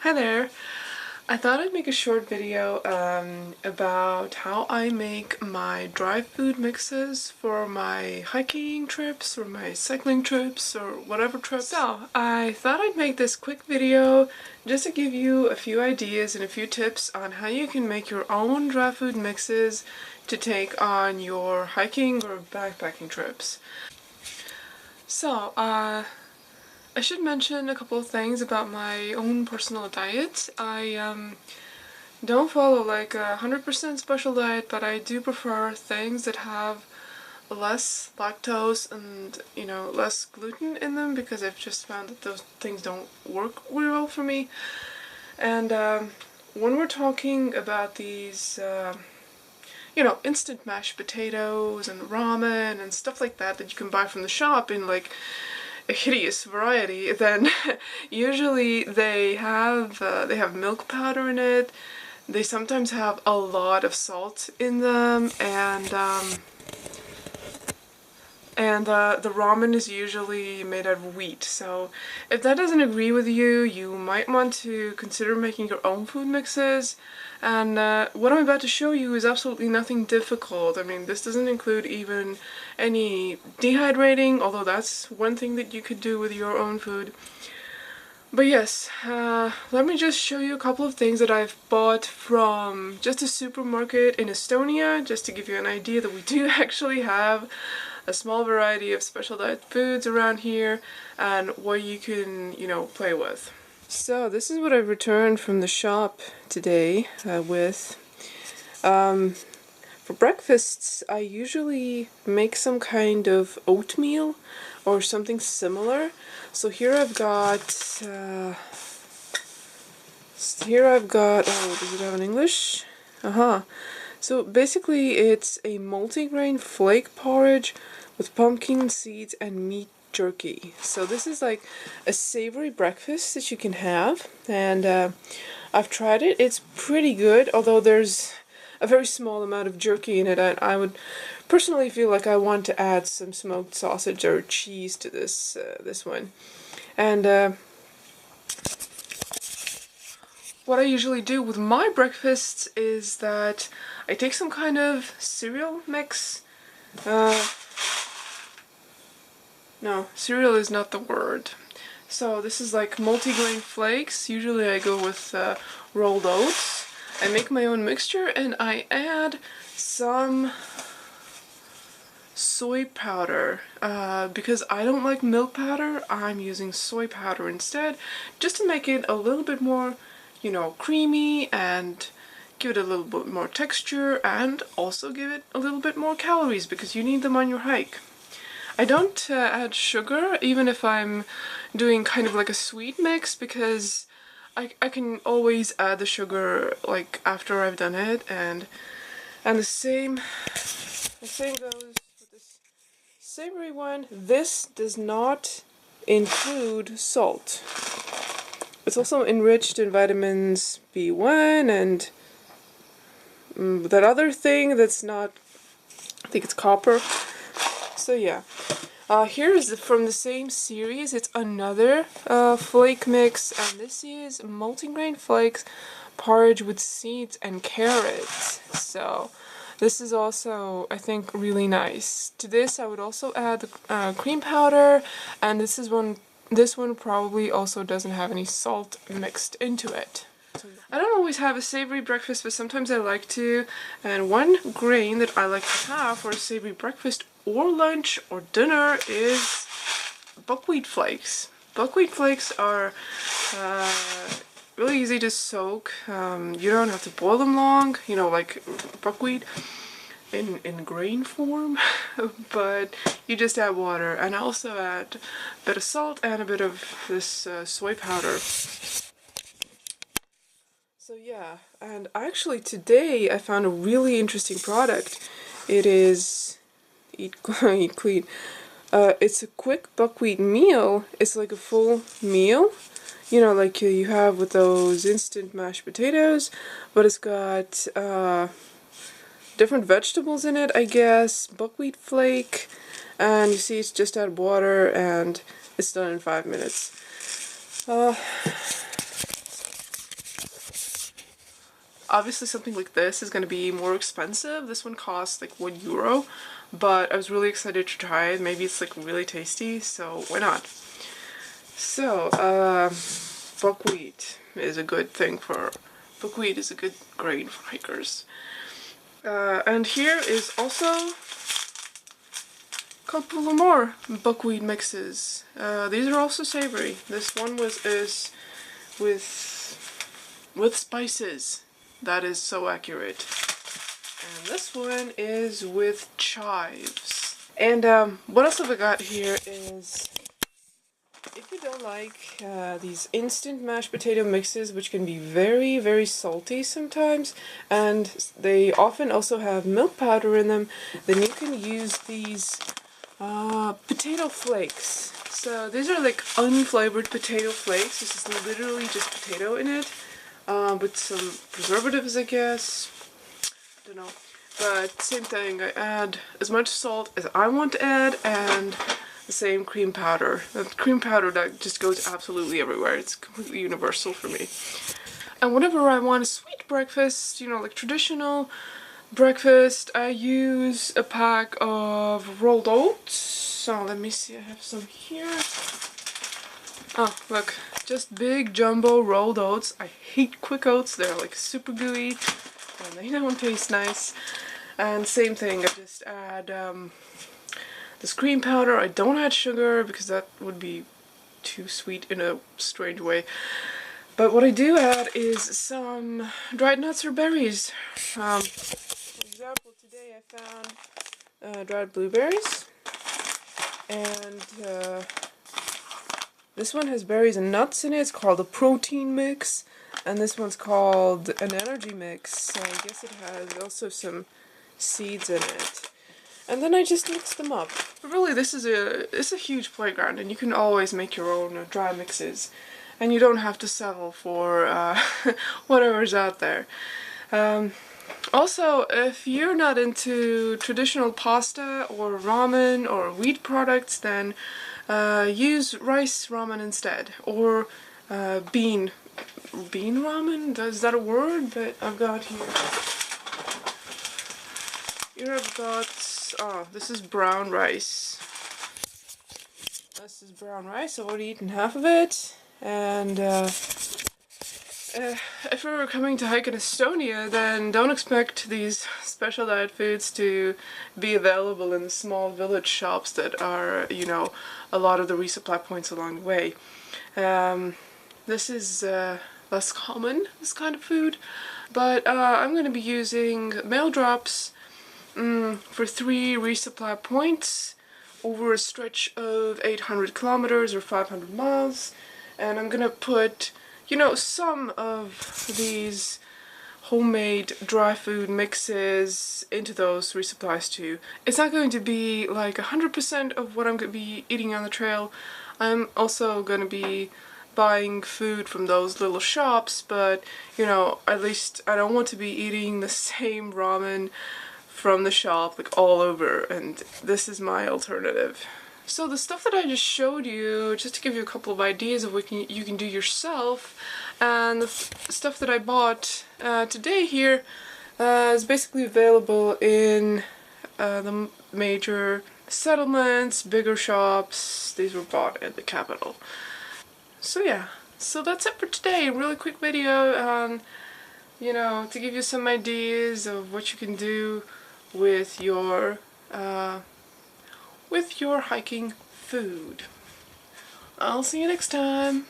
Hi there! I thought I'd make a short video about how I make my dry food mixes for my hiking trips or my cycling trips or whatever trips. So I thought I'd make this quick video just to give you a few ideas and a few tips on how you can make your own dry food mixes to take on your hiking or backpacking trips. So, I should mention a couple of things about my own personal diet. I don't follow like a 100% special diet, but I do prefer things that have less lactose and, less gluten in them, because I've just found that those things don't work really well for me. And when we're talking about these instant mashed potatoes and ramen and stuff like that that you can buy from the shop in like a hideous variety, then usually they have milk powder in it. They sometimes have a lot of salt in them, and the ramen is usually made out of wheat. So if that doesn't agree with you, you might want to consider making your own food mixes. And what I'm about to show you is absolutely nothing difficult. I mean, this doesn't include even any dehydrating, although that's one thing that you could do with your own food. But yes, let me just show you a couple of things that I've bought from just a supermarket in Estonia, just to give you an idea that we do actually have a small variety of special diet foods around here and what you can, play with. So this is what I returned from the shop today with. For breakfasts, I usually make some kind of oatmeal or something similar. So here I've got, oh, does it have an English? So basically it's a multigrain flake porridge with pumpkin seeds and meat jerky. So this is like a savory breakfast that you can have, and I've tried it. It's pretty good, although there's a very small amount of jerky in it. I would personally feel like I want to add some smoked sausage or cheese to this one. And what I usually do with my breakfasts is that I take some kind of cereal mix. No, cereal is not the word. So this is like multigrain flakes. Usually I go with rolled oats. I make my own mixture and I add some soy powder. Because I don't like milk powder, I'm using soy powder instead, just to make it a little bit more, creamy and give it a little bit more texture, and also give it a little bit more calories because you need them on your hike. I don't add sugar, even if I'm doing kind of like a sweet mix, because I can always add the sugar like after I've done it, and the same goes with this savory one. This does not include salt. It's also enriched in vitamins B1 and that other thing that's not, I think it's copper. So yeah, here's from the same series. It's another flake mix, and this is multigrain flakes porridge with seeds and carrots. So this is also, I think, really nice. To this I would also add the cream powder, and this one probably also doesn't have any salt mixed into it. I don't always have a savory breakfast, but sometimes I like to, and one grain that I like to have for a savory breakfast or lunch or dinner is buckwheat flakes. Buckwheat flakes are really easy to soak. You don't have to boil them long, like buckwheat in grain form, but you just add water, and I also add a bit of salt and a bit of this soy powder. So yeah, and actually today I found a really interesting product. It is Eat Clean. It's a quick buckwheat meal. It's like a full meal, like you have with those instant mashed potatoes, but it's got different vegetables in it, I guess, buckwheat flake, and you see it's just add water and it's done in 5 minutes. Obviously something like this is going to be more expensive. This one costs like €1, but I was really excited to try it. Maybe it's like really tasty, so why not? So, buckwheat is a good thing for, buckwheat is a good grain for hikers. And here is also a couple of more buckwheat mixes. These are also savory. This one is with spices. That is so accurate. And this one is with chives. And what else have I got here is, if you don't like these instant mashed potato mixes, which can be very, very salty sometimes, and they often also have milk powder in them, then you can use these potato flakes. So these are like unflavored potato flakes. This is literally just potato in it, with some preservatives, I guess. I don't know. But same thing, I add as much salt as I want to add, and the same cream powder. The cream powder that just goes absolutely everywhere. It's completely universal for me. And whenever I want a sweet breakfast, you know, like traditional breakfast, I use a pack of rolled oats. So let me see, I have some here. Oh, look, just big jumbo rolled oats. I hate quick oats, they're like super gooey and they don't taste nice. And same thing, I just add this cream powder. I don't add sugar because that would be too sweet in a strange way. But what I do add is some dried nuts or berries. For example, today I found dried blueberries, and this one has berries and nuts in it. It's called a protein mix, and this one's called an energy mix. So I guess it has also some seeds in it. And then I just mix them up. But really, it's a huge playground, and you can always make your own dry mixes, and you don't have to settle for whatever's out there. Also, if you're not into traditional pasta or ramen or wheat products, then use rice ramen instead, or bean ramen. Is that a word? But I've got here. Here I've got, oh, this is brown rice. This is brown rice. I've already eaten half of it. And if you're coming to hike in Estonia, then don't expect these special diet foods to be available in the small village shops that are, you know, a lot of the resupply points along the way. This is less common, this kind of food. But I'm going to be using mail drops for 3 resupply points over a stretch of 800 kilometers or 500 miles, and I'm gonna put, you know, some of these homemade dry food mixes into those resupplies too. It's not going to be like 100% of what I'm going to be eating on the trail. I'm also going to be buying food from those little shops, but you know, at least I don't want to be eating the same ramen from the shop like all over, and this is my alternative. So the stuff that I just showed you, just to give you a couple of ideas of what you can do yourself, and the stuff that I bought today here is basically available in the major settlements, bigger shops. These were bought at the capital. So yeah, so that's it for today. A really quick video on, you know, to give you some ideas of what you can do with your hiking food. I'll see you next time.